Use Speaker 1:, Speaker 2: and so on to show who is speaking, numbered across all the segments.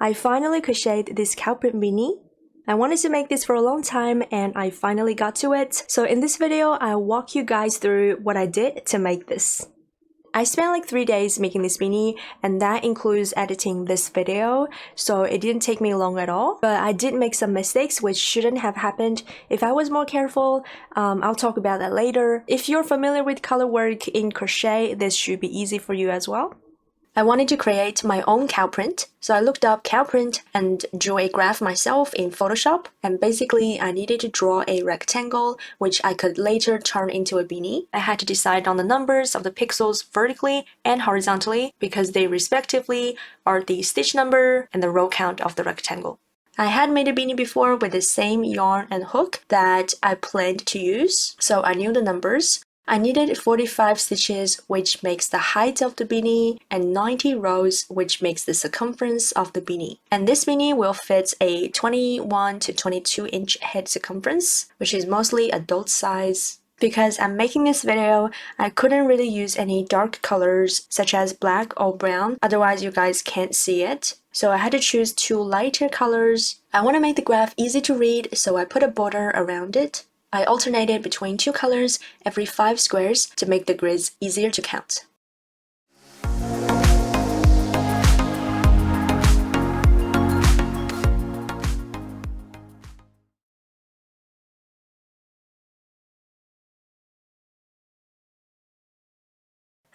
Speaker 1: I finally crocheted this culprit beanie. I wanted to make this for a long time and I finally got to it. So in this video, I'll walk you guys through what I did to make this. I spent like 3 days making this beanie, and that includes editing this video, so it didn't take me long at all. But I did make some mistakes which shouldn't have happened. If I was more careful, I'll talk about that later. If you're familiar with color work in crochet, this should be easy for you as well. I wanted to create my own cow print, so I looked up cow print and drew a graph myself in Photoshop, and basically I needed to draw a rectangle which I could later turn into a beanie. I had to decide on the numbers of the pixels vertically and horizontally because they respectively are the stitch number and the row count of the rectangle. I had made a beanie before with the same yarn and hook that I planned to use, so I knew the numbers. I needed 45 stitches, which makes the height of the beanie, and 90 rows, which makes the circumference of the beanie. And this beanie will fit a 21 to 22 inch head circumference, which is mostly adult size. Because I'm making this video, I couldn't really use any dark colors such as black or brown, otherwise you guys can't see it. So I had to choose 2 lighter colors. I want to make the graph easy to read, so I put a border around it. I alternated between 2 colors every 5 squares to make the grids easier to count.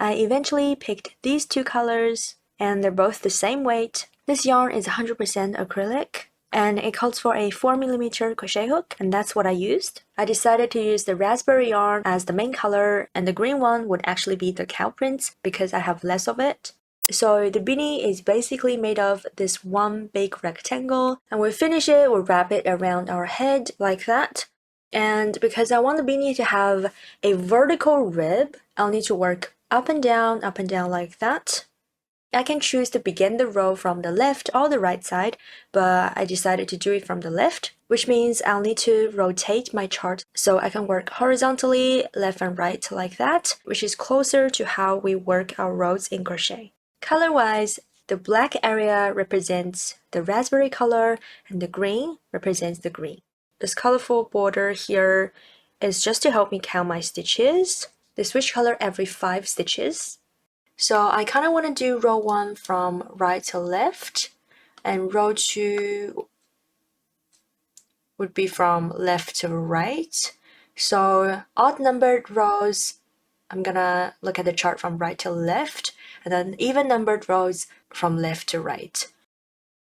Speaker 1: I eventually picked these 2 colors, and they're both the same weight. This yarn is 100% acrylic, and it calls for a 4mm crochet hook, and that's what I used. I decided to use the raspberry yarn as the main color, and the green one would actually be the cow print because I have less of it. So the beanie is basically made of this one big rectangle, and we finish it, we'll wrap it around our head like that. And because I want the beanie to have a vertical rib, I'll need to work up and down like that. I can choose to begin the row from the left or the right side, but I decided to do it from the left, which means I'll need to rotate my chart so I can work horizontally left and right like that, which is closer to how we work our rows in crochet. Color-wise, the black area represents the raspberry color and the green represents the green. This colorful border here is just to help me count my stitches. They switch color every 5 stitches. So I kind of want to do row 1 from right to left, and row 2 would be from left to right. So odd numbered rows, I'm gonna look at the chart from right to left, and then even numbered rows from left to right.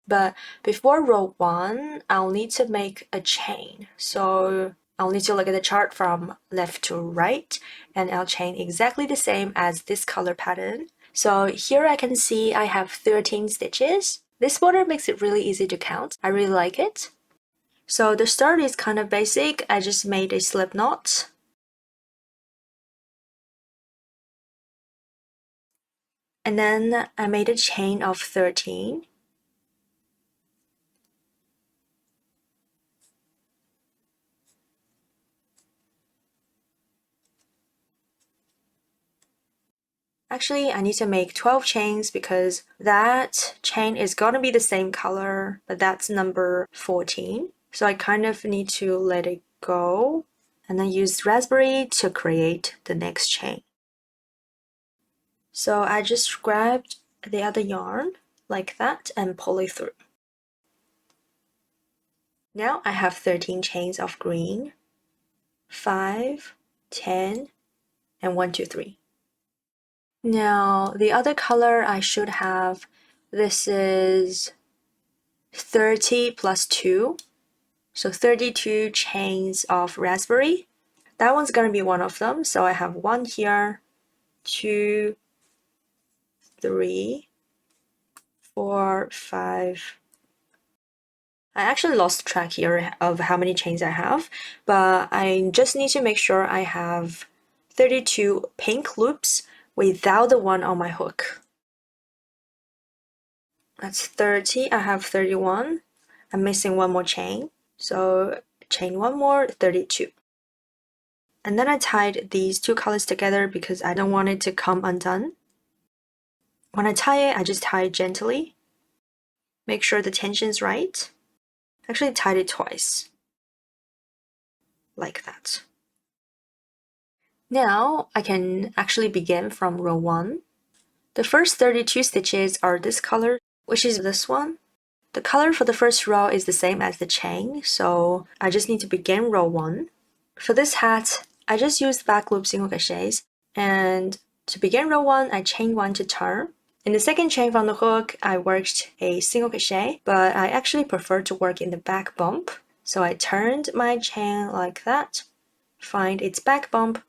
Speaker 1: But before row 1, I'll need to make a chain. So I'll need to look at the chart from left to right, and I'll chain exactly the same as this color pattern. So here I can see I have 13 stitches. This border makes it really easy to count. I really like it. So the start is kind of basic. I just made a slip knot. And then I made a chain of 13. Actually, I need to make 12 chains because that chain is gonna be the same color, but that's number 14. So I kind of need to let it go and then use raspberry to create the next chain. So I just grabbed the other yarn like that and pull it through. Now I have 13 chains of green, 5, 10, and 1, 2, 3. Now, the other color I should have, this is 30 plus 2, so 32 chains of raspberry. That one's gonna be one of them, so I have 1 here, 2, 3, 4, 5. I actually lost track here of how many chains I have, but I just need to make sure I have 32 pink loops without the one on my hook. That's 30. I have 31. I'm missing 1 more chain, so chain 1 more, 32. And then I tied these 2 colors together because I don't want it to come undone. When I tie it, I just tie it gently. Make sure the tension's right. Actually tied it twice. Like that. Now I can actually begin from row 1. The first 32 stitches are this color, which is this one. The color for the first row is the same as the chain, so I just need to begin row 1. For this hat, I just used back loop single crochets, and to begin row 1, I chain 1 to turn. In the second chain from the hook, I worked a single crochet, but I actually prefer to work in the back bump. So I turned my chain like that, find its back bump,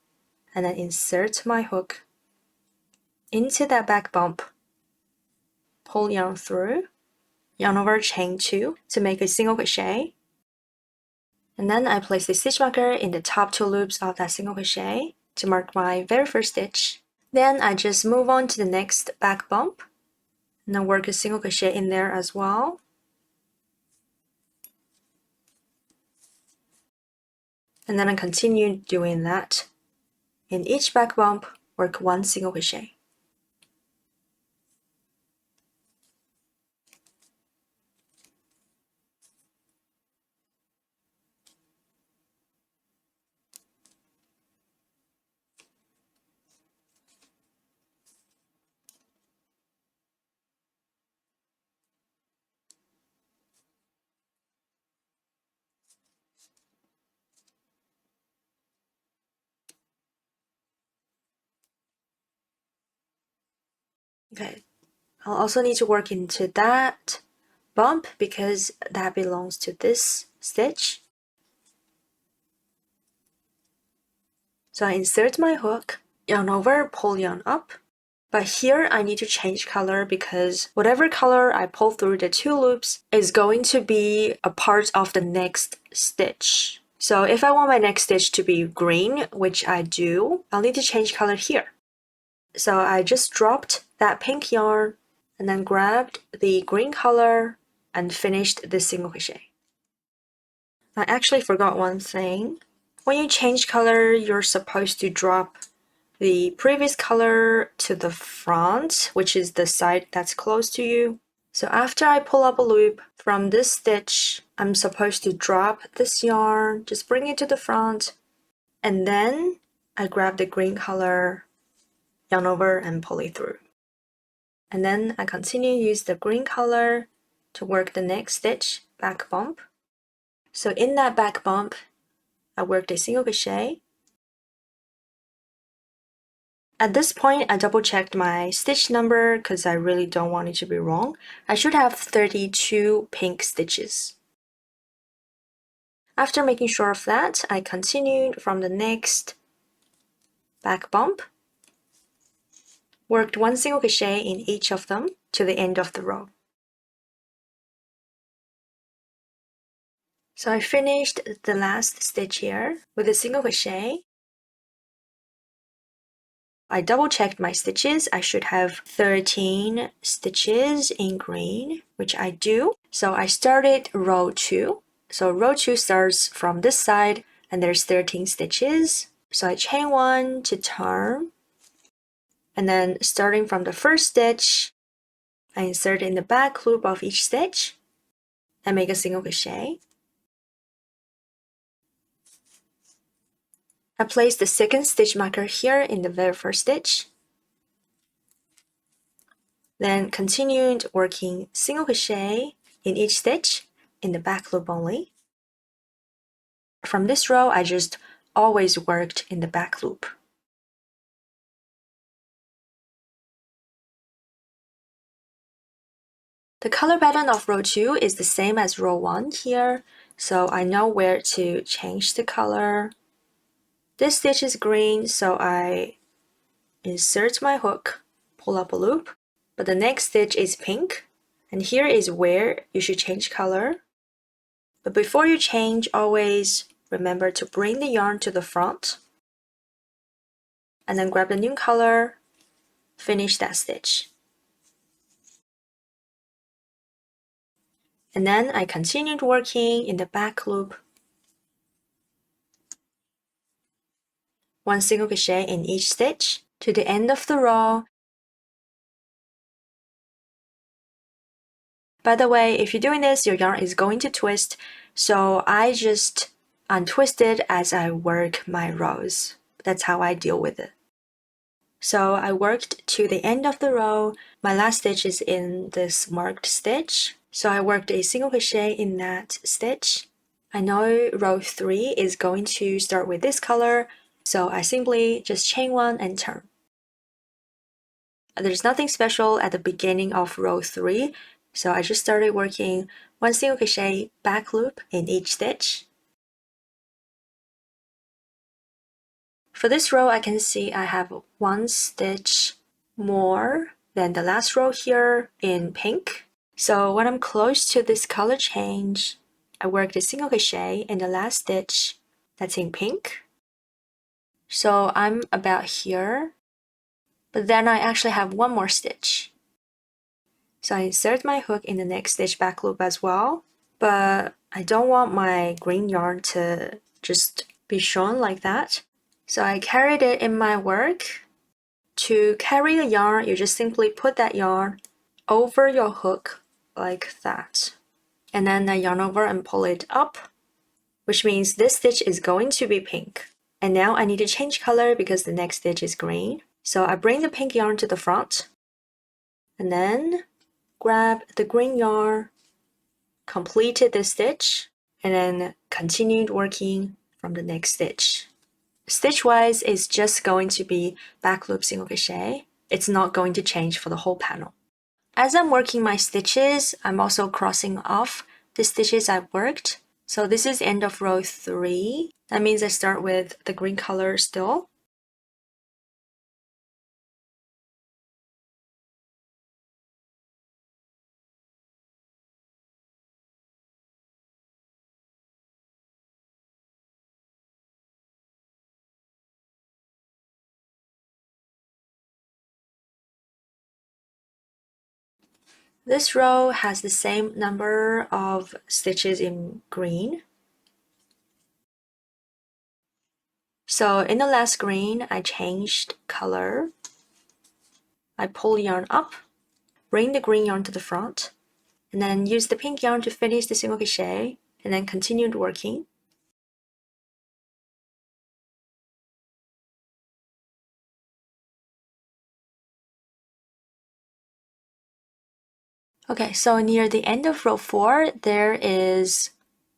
Speaker 1: and then insert my hook into that back bump, pull yarn through, yarn over, chain 2 to make a single crochet, and then I place the stitch marker in the top 2 loops of that single crochet to mark my very first stitch. Then I just move on to the next back bump, and then work a single crochet in there as well. And then I continue doing that. In each back bump, work 1 single crochet. Okay, I'll also need to work into that bump because that belongs to this stitch. So I insert my hook, yarn over, pull yarn up. But here I need to change color because whatever color I pull through the 2 loops is going to be a part of the next stitch. So if I want my next stitch to be green, which I do, I'll need to change color here. So I just dropped that pink yarn and then grabbed the green color and finished this single crochet. I actually forgot one thing. When you change color, you're supposed to drop the previous color to the front, which is the side that's close to you. So after I pull up a loop from this stitch, I'm supposed to drop this yarn, just bring it to the front, and then I grab the green color, yarn over, and pull it through. And then I continue to use the green color to work the next stitch, back bump. So in that back bump, I worked a single crochet. At this point, I double checked my stitch number because I really don't want it to be wrong. I should have 32 pink stitches. After making sure of that, I continued from the next back bump, worked 1 single crochet in each of them to the end of the row. So I finished the last stitch here with a single crochet. I double checked my stitches. I should have 13 stitches in green, which I do. So I started row 2. So row 2 starts from this side and there's 13 stitches. So I chain 1 to turn. And then starting from the first stitch, I insert in the back loop of each stitch and make a single crochet. I place the second stitch marker here in the very first stitch. Then continued working single crochet in each stitch in the back loop only. From this row, I just always worked in the back loop. The color pattern of row 2 is the same as row 1 here, so I know where to change the color. This stitch is green, so I insert my hook, pull up a loop, but the next stitch is pink, and here is where you should change color. But before you change, always remember to bring the yarn to the front, and then grab the new color, finish that stitch. And then I continued working in the back loop, 1 single crochet in each stitch to the end of the row. By the way, if you're doing this, your yarn is going to twist, so I just untwist it as I work my rows. That's how I deal with it. So I worked to the end of the row. My last stitch is in this marked stitch. So I worked a single crochet in that stitch. I know row 3 is going to start with this color, so I simply just chain 1 and turn. There's nothing special at the beginning of row 3, so I just started working 1 single crochet back loop in each stitch. For this row, I can see I have 1 stitch more than the last row here in pink. So when I'm close to this color change, I worked a single crochet in the last stitch that's in pink. So I'm about here, but then I actually have 1 more stitch. So I insert my hook in the next stitch back loop as well, but I don't want my green yarn to just be shown like that. So I carried it in my work. To carry the yarn, you just simply put that yarn over your hook like that. And then I yarn over and pull it up, which means this stitch is going to be pink. And now I need to change color because the next stitch is green. So I bring the pink yarn to the front and then grab the green yarn, completed this stitch, and then continued working from the next stitch. Stitch-wise, it's just going to be back loop single crochet. It's not going to change for the whole panel. As I'm working my stitches, I'm also crossing off the stitches I've worked. So this is end of row 3. That means I start with the green color still. This row has the same number of stitches in green. So in the last green, I changed color. I pull yarn up, bring the green yarn to the front, and then use the pink yarn to finish the single crochet, and then continued working. Okay, so near the end of row 4, there is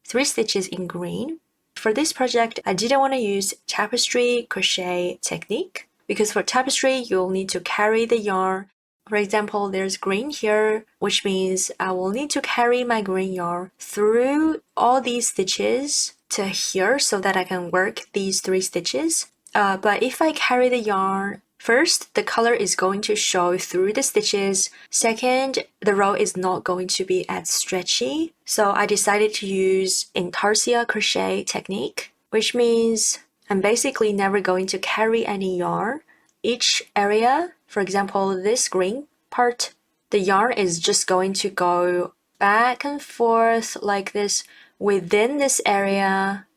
Speaker 1: 3 stitches in green. For this project, I didn't want to use tapestry crochet technique because for tapestry, you'll need to carry the yarn. For example, there's green here, which means I will need to carry my green yarn through all these stitches to here so that I can work these 3 stitches. But if I carry the yarn, first, the color is going to show through the stitches. Second, the row is not going to be as stretchy. So I decided to use intarsia crochet technique, which means I'm basically never going to carry any yarn. Each area, for example, this green part, the yarn is just going to go back and forth like this within this area.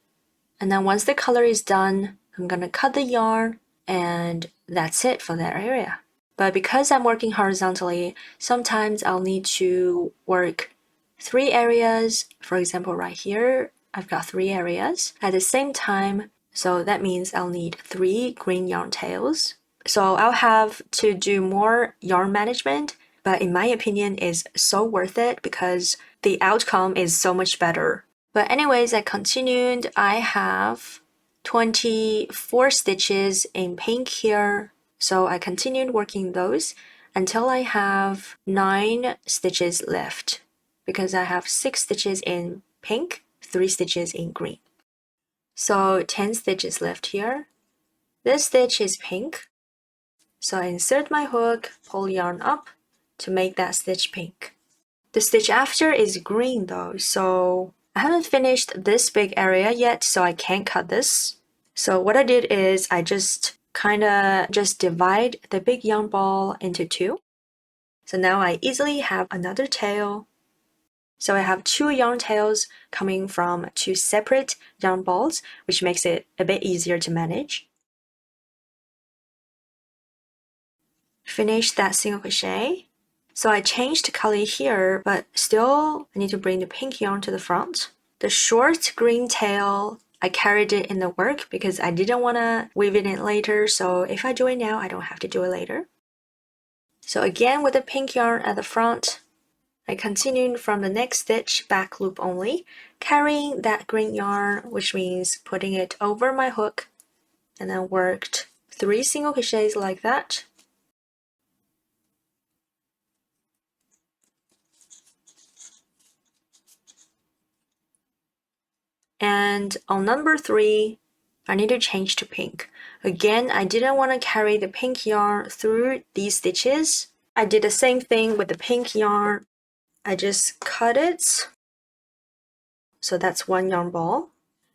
Speaker 1: And then once the color is done, I'm gonna cut the yarn and that's it for that area. But because I'm working horizontally, sometimes I'll need to work 3 areas. For example, right here, I've got 3 areas at the same time. So that means I'll need 3 green yarn tails. So I'll have to do more yarn management, but in my opinion, is so worth it because the outcome is so much better. But anyways, I continued. I have 24 stitches in pink here. So I continued working those until I have 9 stitches left because I have 6 stitches in pink, 3 stitches in green. So 10 stitches left here. This stitch is pink. So I insert my hook, pull yarn up to make that stitch pink. The stitch after is green though, so I haven't finished this big area yet, so I can't cut this. So what I did is I just divide the big yarn ball into 2. So now I easily have another tail. So I have 2 yarn tails coming from 2 separate yarn balls, which makes it a bit easier to manage. Finish that single crochet. So I changed color here, but still I need to bring the pink yarn to the front. The short green tail, I carried it in the work because I didn't want to weave it in later, so if I do it now, I don't have to do it later. So again with the pink yarn at the front, I continued from the next stitch back loop only, carrying that green yarn, which means putting it over my hook, and then worked 3 single crochets like that. And on number 3, I need to change to pink. Again, I didn't want to carry the pink yarn through these stitches. I did the same thing with the pink yarn. I just cut it. So that's one yarn ball.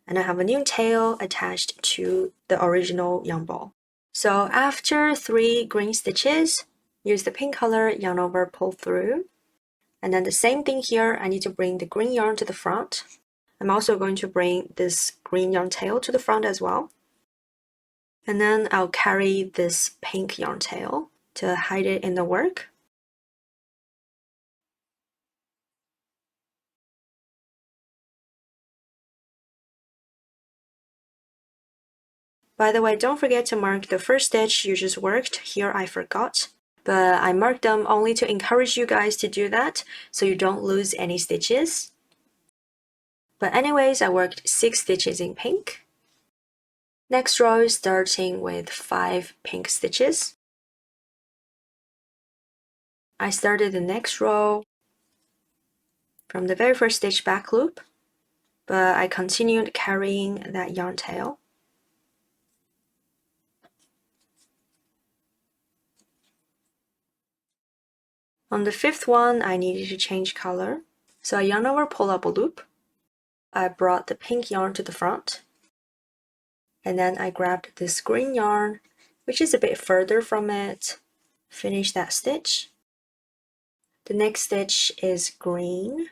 Speaker 1: And I have a new tail attached to the original yarn ball. So after 3 green stitches, use the pink color, yarn over, pull through. And then the same thing here, I need to bring the green yarn to the front. I'm also going to bring this green yarn tail to the front as well. And then I'll carry this pink yarn tail to hide it in the work. By the way, don't forget to mark the first stitch you just worked. Here I forgot, but I marked them only to encourage you guys to do that so you don't lose any stitches. But anyways, I worked 6 stitches in pink. Next row, starting with 5 pink stitches. I started the next row from the very first stitch back loop, but I continued carrying that yarn tail. On the 5th one, I needed to change color, so I yarn over, pull up a loop. I brought the pink yarn to the front, and then I grabbed this green yarn, which is a bit further from it, finish that stitch. The next stitch is green,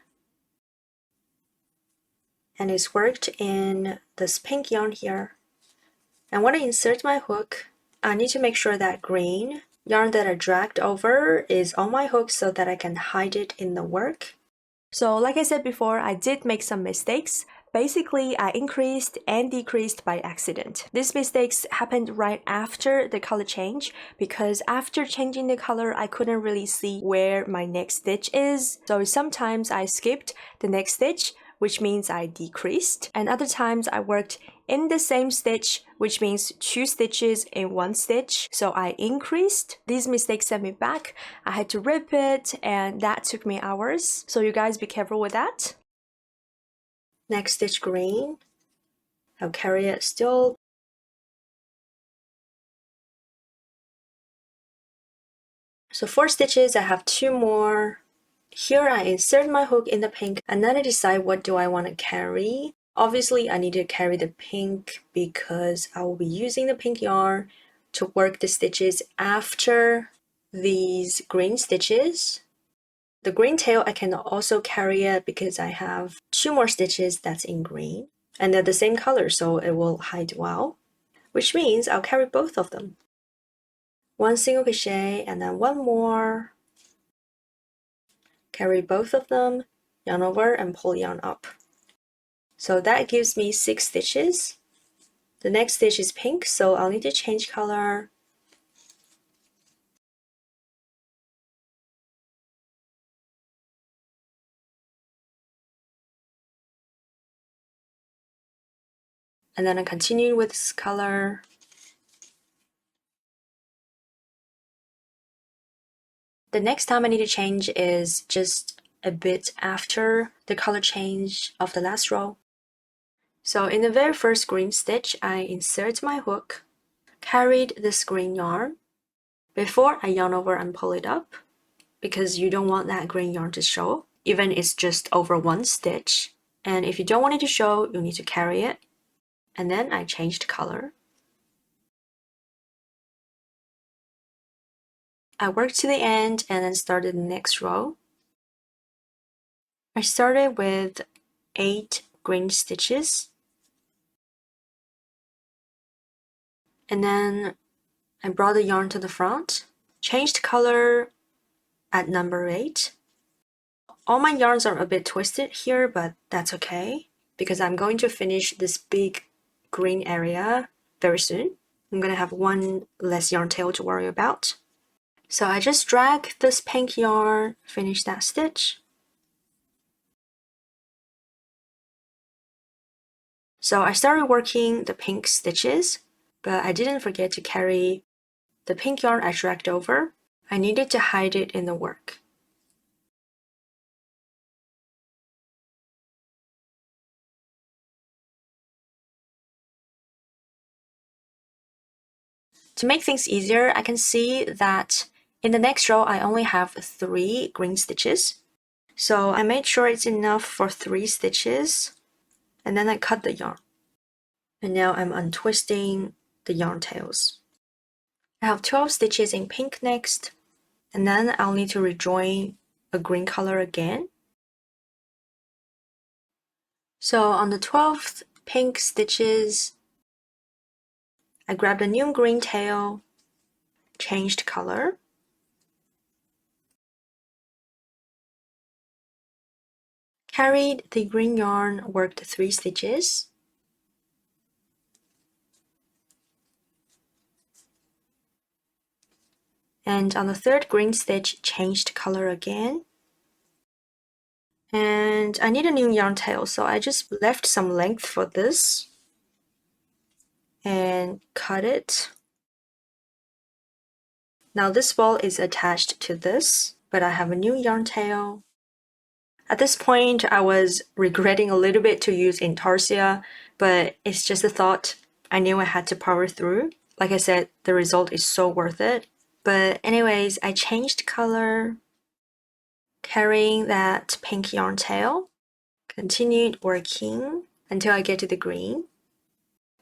Speaker 1: and it's worked in this pink yarn here. And when I insert my hook, I need to make sure that green yarn that I dragged over is on my hook so that I can hide it in the work. So like I said before, I did make some mistakes. Basically, I increased and decreased by accident. These mistakes happened right after the color change because after changing the color, I couldn't really see where my next stitch is. So sometimes I skipped the next stitch, which means I decreased, and other times I worked in the same stitch, which means 2 stitches in 1 stitch, so I increased. These mistakes set me back. I had to rip it, and that took me hours, so you guys be careful with that. Next stitch green, I'll carry it still. So 4 stitches, I have 2 more. Here I insert my hook in the pink, and then I decide what do I want to carry. Obviously, I need to carry the pink because I will be using the pink yarn to work the stitches after these green stitches. The green tail, I can also carry it because I have 2 more stitches that's in green, and they're the same color, so it will hide well, which means I'll carry both of them. 1 single crochet and then 1 more. Carry both of them, yarn over and pull yarn up. So that gives me 6 stitches. The next stitch is pink, so I'll need to change color. And then I continue with this color. The next time I need to change is just a bit after the color change of the last row. So in the very first green stitch, I insert my hook, carried this green yarn. Before I yarn over and pull it up, because you don't want that green yarn to show, even if it's just over 1 stitch. And if you don't want it to show, you need to carry it. And then I changed color. I worked to the end and then started the next row. I started with 8 green stitches. And then I brought the yarn to the front, changed color at number 8. All my yarns are a bit twisted here, but that's okay because I'm going to finish this big green area very soon. I'm gonna have one less yarn tail to worry about. So I just drag this pink yarn, finish that stitch. So I started working the pink stitches, but I didn't forget to carry the pink yarn I dragged over. I needed to hide it in the work. To make things easier, I can see that in the next row I only have 3 green stitches. So I made sure it's enough for 3 stitches, and then I cut the yarn. And now I'm untwisting the yarn tails. I have 12 stitches in pink next, and then I'll need to rejoin a green color again. So on the 12th pink stitches, I grabbed a new green tail, changed color, carried the green yarn, worked 3 stitches, and on the 3rd green stitch, changed color again. And I need a new yarn tail, so I just left some length for this and cut it. Now this ball is attached to this, but I have a new yarn tail. At this point, I was regretting a little bit to use intarsia, but it's just a thought. I knew I had to power through. Like I said, the result is so worth it. But anyways, I changed color, carrying that pink yarn tail, continued working until I get to the green.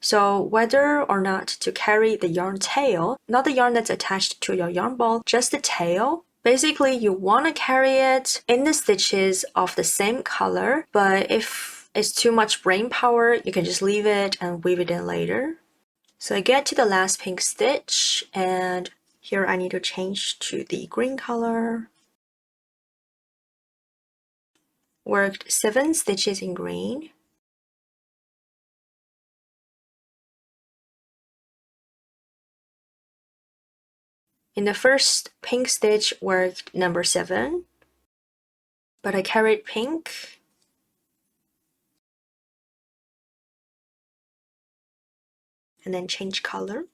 Speaker 1: So whether or not to carry the yarn tail, not the yarn that's attached to your yarn ball, just the tail, basically you want to carry it in the stitches of the same color, but if it's too much brain power, you can just leave it and weave it in later. So I get to the last pink stitch, and here I need to change to the green color. Worked 7 stitches in green. In the first pink stitch, worked number 7, but I carried pink. And then change color.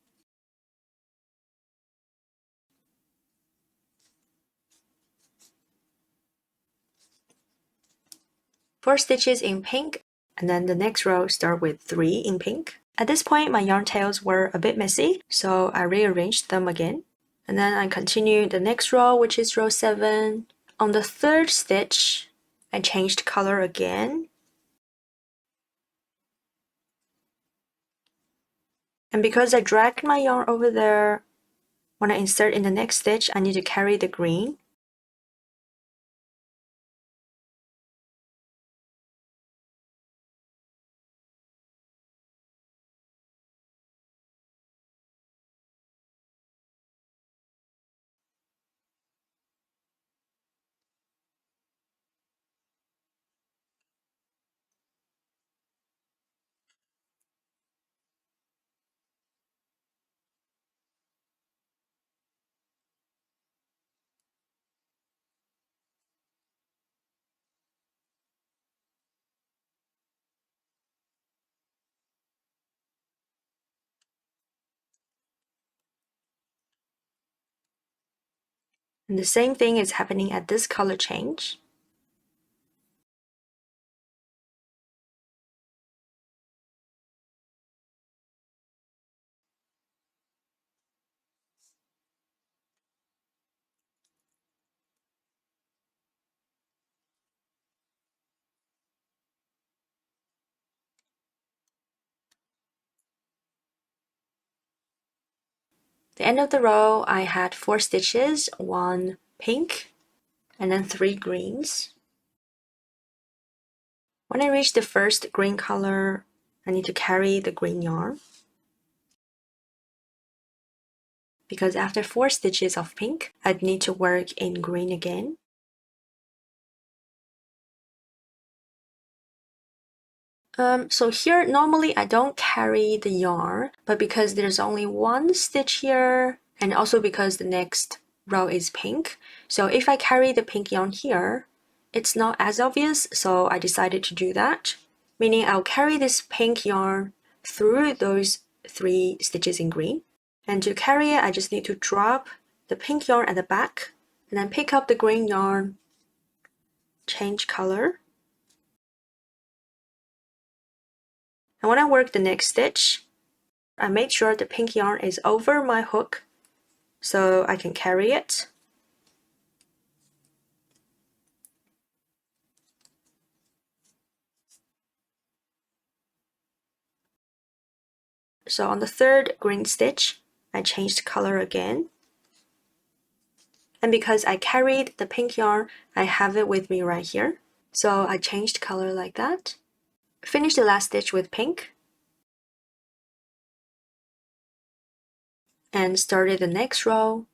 Speaker 1: Four stitches in pink, and then the next row start with 3 in pink. At this point, my yarn tails were a bit messy, so I rearranged them again. And then I continue the next row, which is row 7. On the 3rd stitch, I changed color again. And because I dragged my yarn over there, when I insert in the next stitch, I need to carry the green. And the same thing is happening at this color change. The end of the row, I had 4 stitches, 1 pink, and then 3 greens. When I reach the first green color, I need to carry the green yarn. because after 4 stitches of pink, I'd need to work in green again. So here, normally I don't carry the yarn, but because there's only 1 stitch here, and also because the next row is pink, so if I carry the pink yarn here, it's not as obvious, so I decided to do that. Meaning I'll carry this pink yarn through those 3 stitches in green. And to carry it, I just need to drop the pink yarn at the back, and then pick up the green yarn, change color. And when I work the next stitch, I made sure the pink yarn is over my hook so I can carry it. So on the 3rd green stitch, I changed color again. And because I carried the pink yarn, I have it with me right here. So I changed color like that. Finish the last stitch with pink. And started the next row.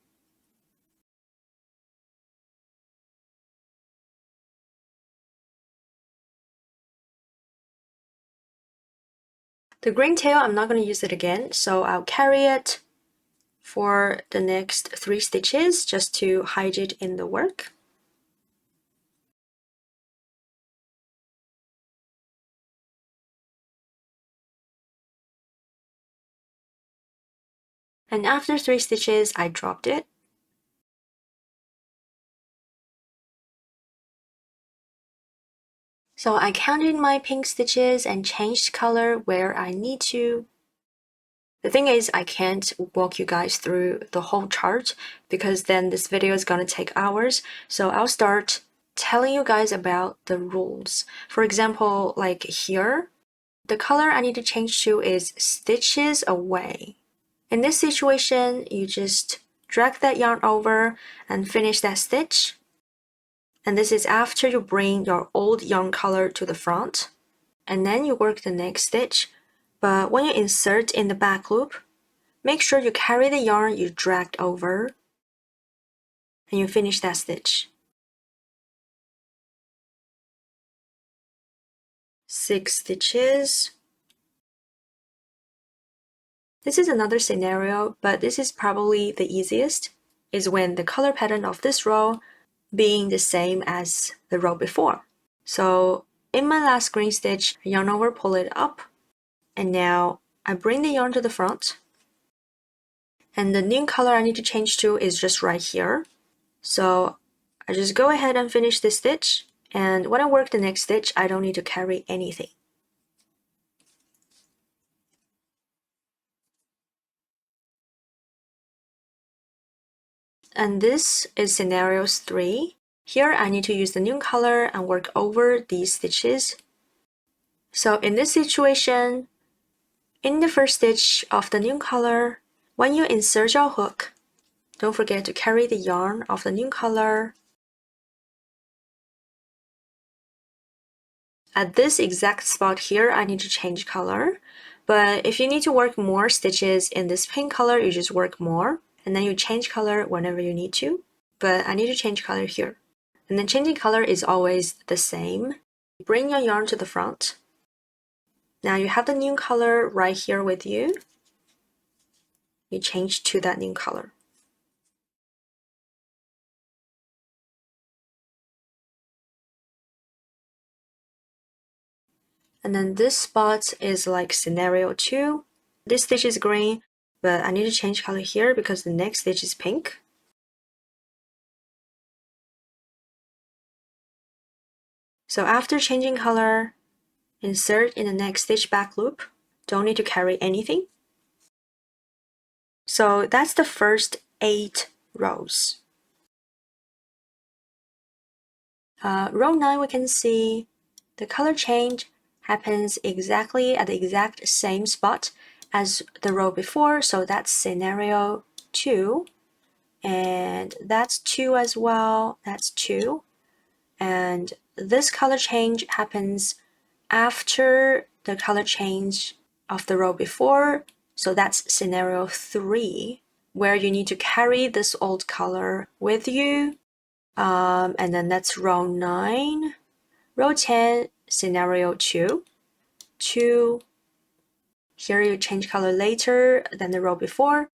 Speaker 1: The green tail, I'm not going to use it again, so I'll carry it for the next 3 stitches just to hide it in the work. And after 3 stitches, I dropped it. So I counted my pink stitches and changed color where I need to. The thing is, I can't walk you guys through the whole chart because then this video is gonna take hours. So I'll start telling you guys about the rules. For example, like here, the color I need to change to is stitches away. In this situation, you just drag that yarn over and finish that stitch. And this is after you bring your old yarn color to the front. And then you work the next stitch. But when you insert in the back loop, make sure you carry the yarn you dragged over and you finish that stitch. 6 stitches. This is another scenario, but this is probably the easiest, is when the color pattern of this row being the same as the row before. So in my last green stitch, yarn over, pull it up, and now I bring the yarn to the front. And the new color I need to change to is just right here. So I just go ahead and finish this stitch, and when I work the next stitch, I don't need to carry anything. And this is scenario 3. Here I need to use the new color and work over these stitches. So in this situation, in the first stitch of the new color, when you insert your hook, don't forget to carry the yarn of the new color. At this exact spot here, I need to change color. But if you need to work more stitches in this pink color, you just work more. And then you change color whenever you need to. But I need to change color here. And then changing color is always the same. Bring your yarn to the front. Now you have the new color right here with you. You change to that new color. And then this spot is like scenario 2. This stitch is green, but I need to change color here because the next stitch is pink. So after changing color, insert in the next stitch back loop. Don't need to carry anything. So that's the first 8 rows. Row 9, we can see the color change happens exactly at the exact same spot as the row before, so that's scenario 2. And that's 2 as well, that's 2. And this color change happens after the color change of the row before, so that's scenario 3. where you need to carry this old color with you. And then that's row 9. Row 10, scenario 2. 2. Here you change color later than the row before.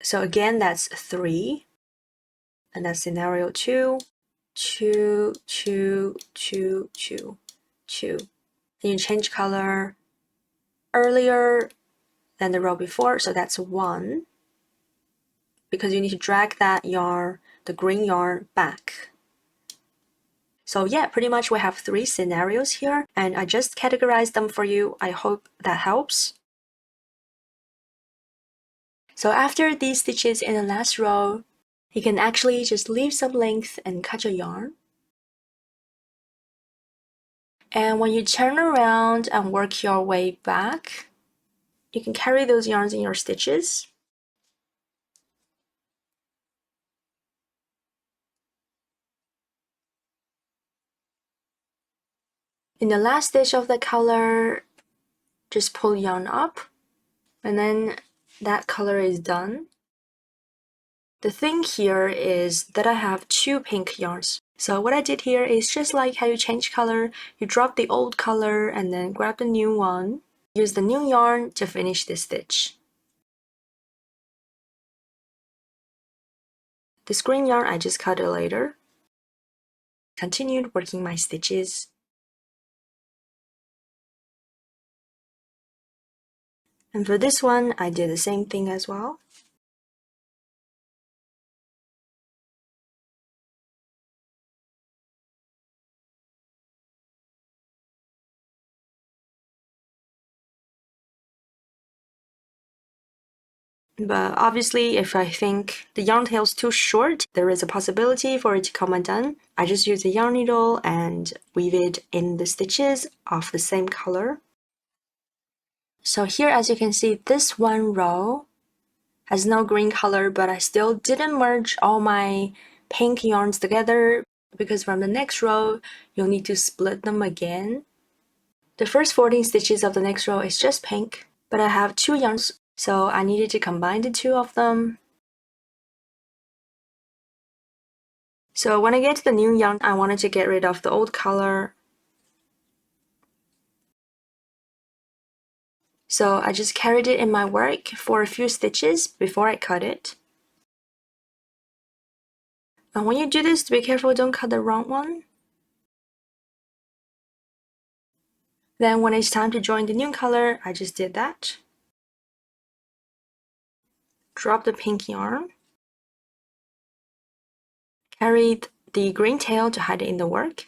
Speaker 1: So again, that's 3. And that's scenario 2. 2, 2, 2, 2, 2. Then you change color earlier than the row before, so that's 1. Because you need to drag that yarn, the green yarn, back. So yeah, pretty much we have 3 scenarios here, and I just categorized them for you. I hope that helps. So after these stitches in the last row, you can actually just leave some length and cut your yarn. And when you turn around and work your way back, you can carry those yarns in your stitches. In the last stitch of the color, just pull yarn up, and then that color is done. The thing here is that I have 2 pink yarns. So what I did here is just like how you change color, you drop the old color and then grab the new one. Use the new yarn to finish this stitch. This green yarn I just cut it later. Continued working my stitches. And for this one, I did the same thing as well. But obviously, if I think the yarn tail is too short, there is a possibility for it to come undone. I just use a yarn needle and weave it in the stitches of the same color. So here, as you can see, this one row has no green color, but I still didn't merge all my pink yarns together because from the next row, you'll need to split them again. The first 14 stitches of the next row is just pink, but I have 2 yarns, so I needed to combine the 2 of them. So when I get to the new yarn, I wanted to get rid of the old color. So I just carried it in my work for a few stitches before I cut it. And when you do this, be careful, don't cut the wrong one. Then when it's time to join the new color, I just did that. Drop the pink yarn. Carried the green tail to hide it in the work.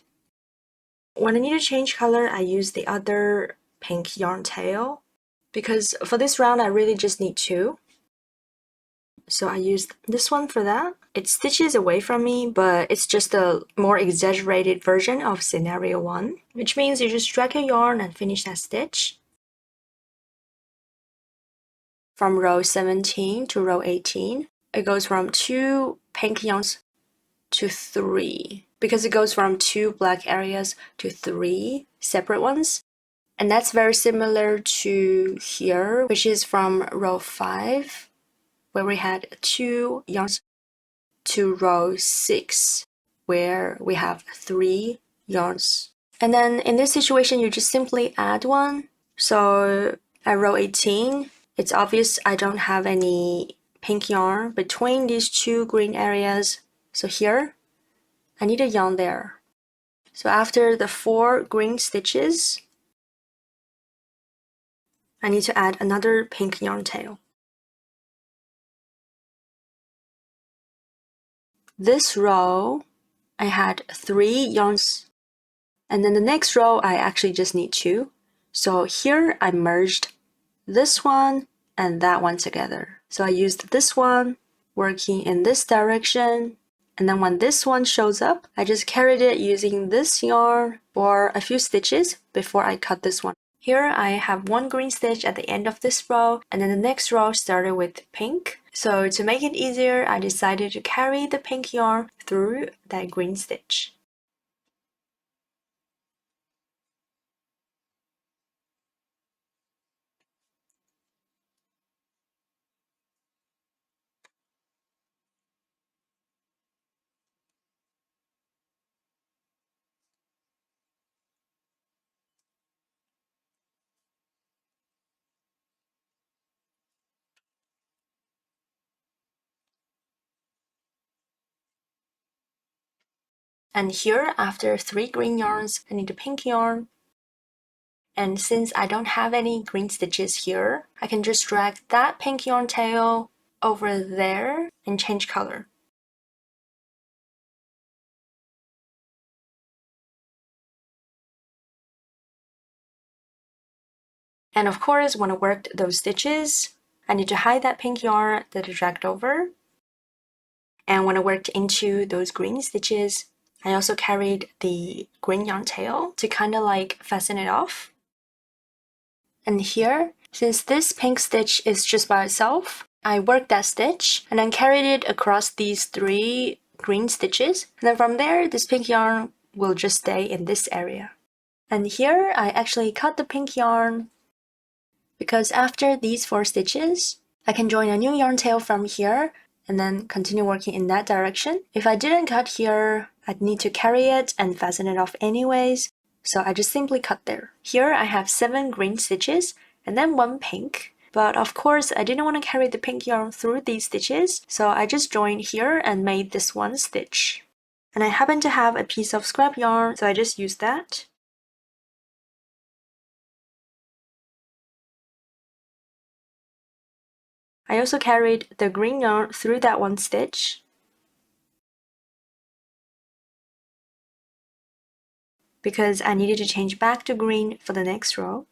Speaker 1: When I need to change color, I use the other pink yarn tail. Because for this round, I really just need 2. So I used this one for that. It stitches away from me, but it's just a more exaggerated version of scenario 1, which means you just drag your yarn and finish that stitch. From row 17 to row 18, it goes from 2 pink yarns to 3, because it goes from 2 black areas to 3 separate ones. And that's very similar to here, which is from row 5, where we had 2 yarns, to row 6, where we have 3 yarns. And then in this situation, you just simply add 1. So at row 18, it's obvious I don't have any pink yarn between these 2 green areas. So here, I need a yarn there. So after the 4 green stitches, I need to add another pink yarn tail. This row, I had 3 yarns, and then the next row, I actually just need 2. So here I merged this one and that one together. So I used this one, working in this direction, and then when this one shows up, I just carried it using this yarn for a few stitches before I cut this one. Here I have 1 green stitch at the end of this row, and then the next row started with pink. So to make it easier, I decided to carry the pink yarn through that green stitch. And here, after 3 green yarns, I need a pink yarn. And since I don't have any green stitches here, I can just drag that pink yarn tail over there and change color. And of course, when I worked those stitches, I need to hide that pink yarn that I dragged over. And when I worked into those green stitches, I also carried the green yarn tail to kind of like fasten it off. And here, since this pink stitch is just by itself, I worked that stitch and then carried it across these 3 green stitches. And then from there, this pink yarn will just stay in this area. And here, I actually cut the pink yarn because after these 4 stitches, I can join a new yarn tail from here and then continue working in that direction. If I didn't cut here, I'd need to carry it and fasten it off anyways, so I just simply cut there. Here I have 7 green stitches and then 1 pink, but of course I didn't want to carry the pink yarn through these stitches, so I just joined here and made this 1 stitch. And I happen to have a piece of scrap yarn, so I just used that. I also carried the green yarn through that 1 stitch because I needed to change back to green for the next row.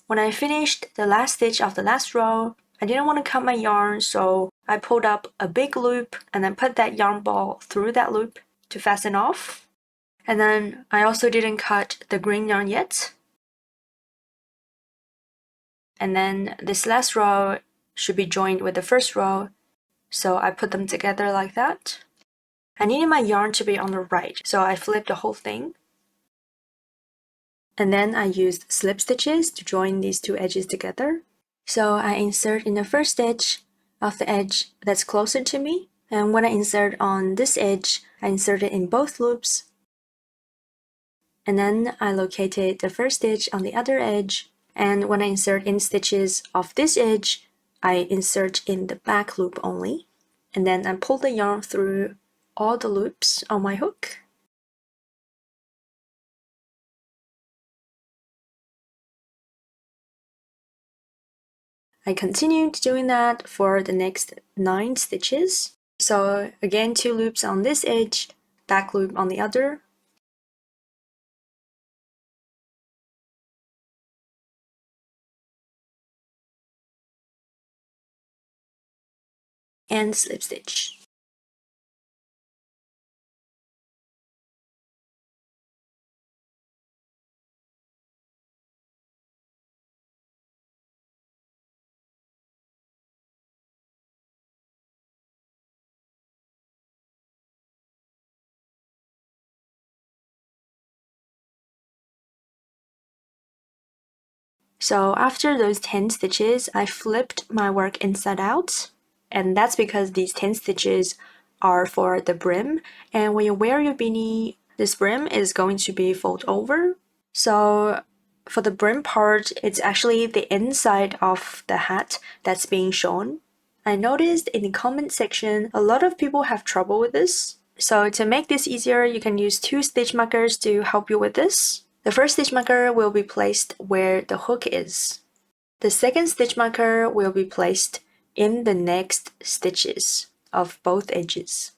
Speaker 1: When I finished the last stitch of the last row, I didn't want to cut my yarn, so I pulled up a big loop and then put that yarn ball through that loop to fasten off. And then I also didn't cut the green yarn yet. And then this last row should be joined with the first row, so I put them together like that. I needed my yarn to be on the right, so I flipped the whole thing. And then I used slip stitches to join these 2 edges together. So I insert in the first stitch of the edge that's closer to me, and when I insert on this edge, I insert it in both loops. And then I located the first stitch on the other edge, and when I insert in stitches of this edge, I insert in the back loop only. And then I pull the yarn through all the loops on my hook. I continued doing that for the next 9 stitches. So again, 2 loops on this edge, back loop on the other. And slip stitch. So after those 10 stitches, I flipped my work inside out, and that's because these 10 stitches are for the brim, and when you wear your beanie, this brim is going to be fold over. So for the brim part, it's actually the inside of the hat that's being shown. I noticed in the comment section, a lot of people have trouble with this. So to make this easier, you can use 2 stitch markers to help you with this. The first stitch marker will be placed where the hook is. The second stitch marker will be placed in the next stitches of both edges.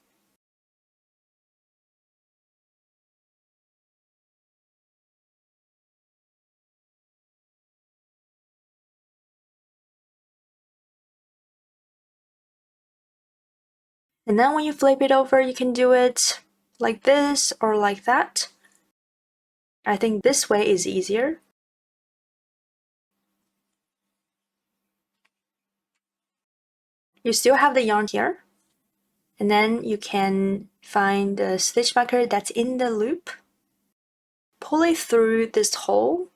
Speaker 1: And then when you flip it over, you can do it like this or like that. I think this way is easier. you still have the yarn here. And then you can find the stitch marker that's in the loop. Pull it through this hole.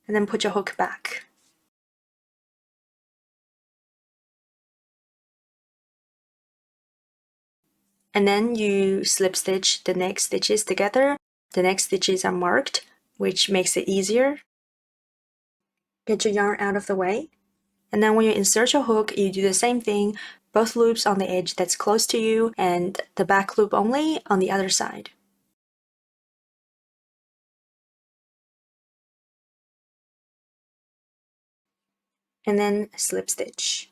Speaker 1: And then put your hook back. And then you slip stitch the next stitches together. The next stitches are marked, which makes it easier. Get your yarn out of the way. And then when you insert your hook, you do the same thing, both loops on the edge that's close to you and the back loop only on the other side. And then slip stitch.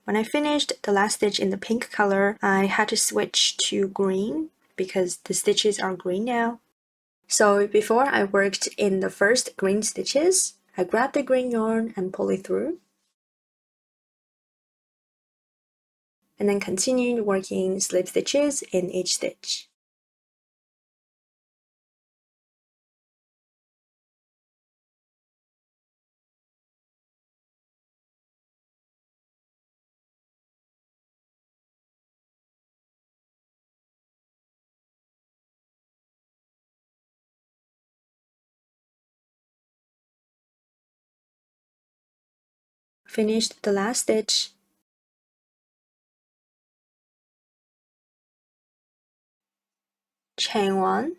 Speaker 1: When I finished the last stitch in the pink color, I had to switch to green because the stitches are green now. So before I worked in the first green stitches, I grabbed the green yarn and pull it through. And then continued working slip stitches in each stitch. Finished the last stitch. Chain 1,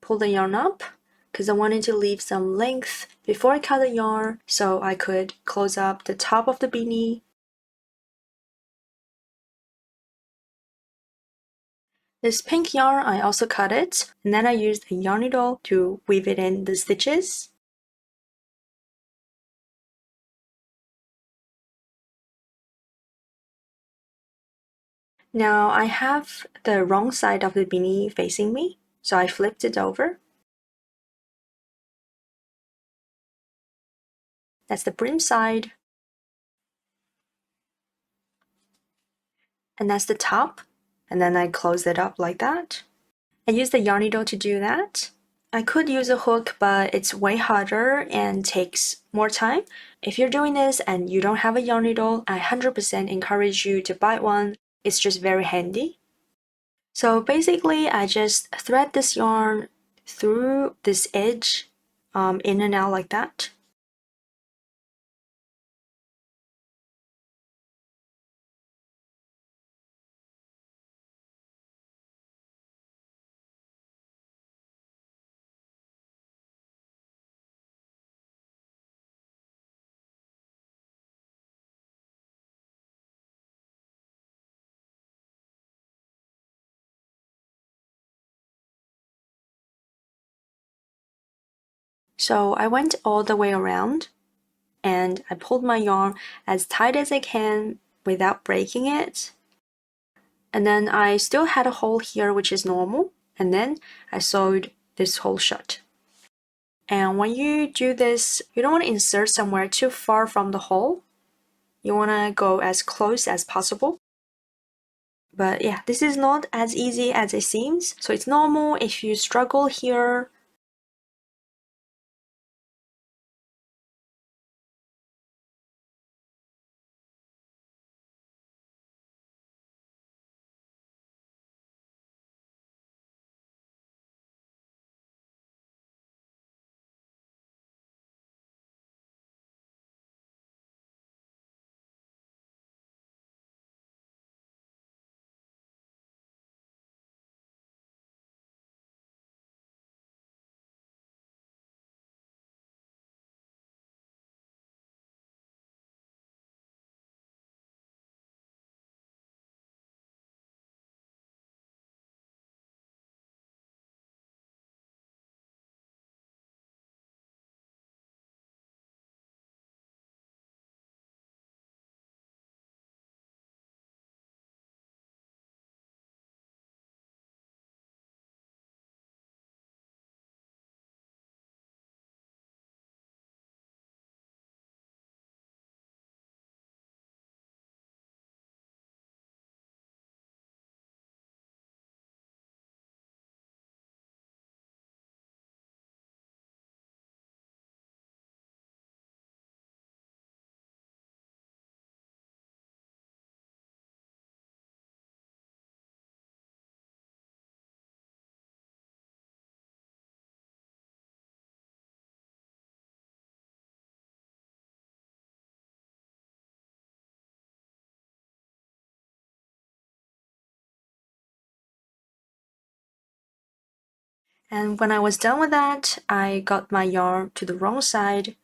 Speaker 1: pull the yarn up because I wanted to leave some length before I cut the yarn so I could close up the top of the beanie. This pink yarn, I also cut it, and then I used a yarn needle to weave it in the stitches. Now I have the wrong side of the beanie facing me, so I flipped it over. That's the brim side. And that's the top. And then I close it up like that. I use the yarn needle to do that. I could use a hook, but it's way harder and takes more time. If you're doing this and you don't have a yarn needle, I 100% encourage you to buy one. It's just very handy. So basically, I just thread this yarn through this edge, in and out like that. So I went all the way around and I pulled my yarn as tight as I can without breaking it. And then I still had a hole here, which is normal. And then I sewed this hole shut. And when you do this, you don't want to insert somewhere too far from the hole. You want to go as close as possible. But yeah, this is not as easy as it seems. So it's normal if you struggle here. And when I was done with that, I got my yarn to the wrong side,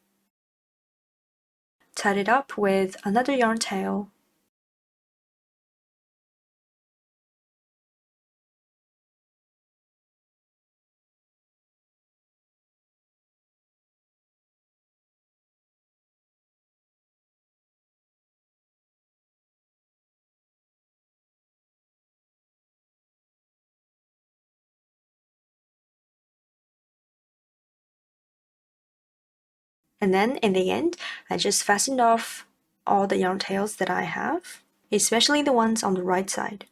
Speaker 1: tied it up with another yarn tail, and then in the end, I just fastened off all the yarn tails that I have, especially the ones on the right side.